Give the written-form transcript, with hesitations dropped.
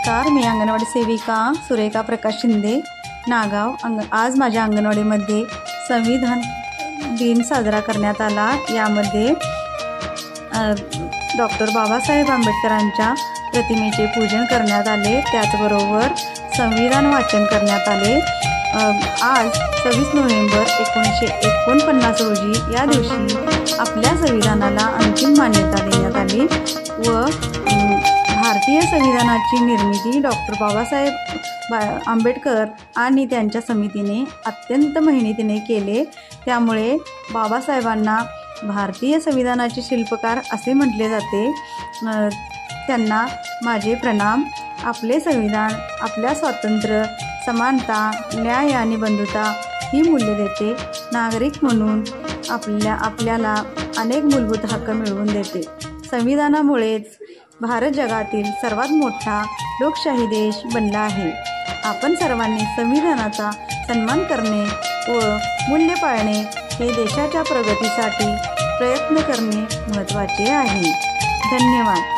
नमस्कार, मी अंगणवाडी सेविका सुरेखा प्रकाश शिंदे, नागाव. आज माझ्या अंगणवाडीमध्ये संविधान दिन साजरा करण्यात आला. यामध्ये डॉक्टर बाबासाहेब आंबेडकरांच्या प्रतिमेचे पूजन करण्यात आले. त्याचबरोबर संविधान वाचन करण्यात आले. आज 26 नोव्हेंबर 1949 रोजी या दिवशी आपल्या संविधानाला अंतिम मान्यता देण्यात आली व भारतीय संविधानाची निर्मिती डॉक्टर बाबासाहेब आंबेडकर आणि त्यांच्या समितीने अत्यंत मेहनतीने केले. त्यामुळे बाबासाहेबांना भारतीय संविधानाचे शिल्पकार असे म्हटले जाते. त्यांना माझे प्रणाम. आपले संविधान आपल्या स्वातंत्र्य, समानता, न्याय आणि बंधुता ही मूल्य देते. नागरिक म्हणून आपल्याला अनेक मूलभूत हक्क मिळवून देते. संविधानामुळेच भारत जगातील सर्वात मोठा लोकशाही देश बनला आहे. आपण सर्वांनी संविधानाचा सन्मान करणे व मूल्य पाळणे हे देशाच्या प्रगतीसाठी प्रयत्न करणे महत्त्वाचे आहे. धन्यवाद.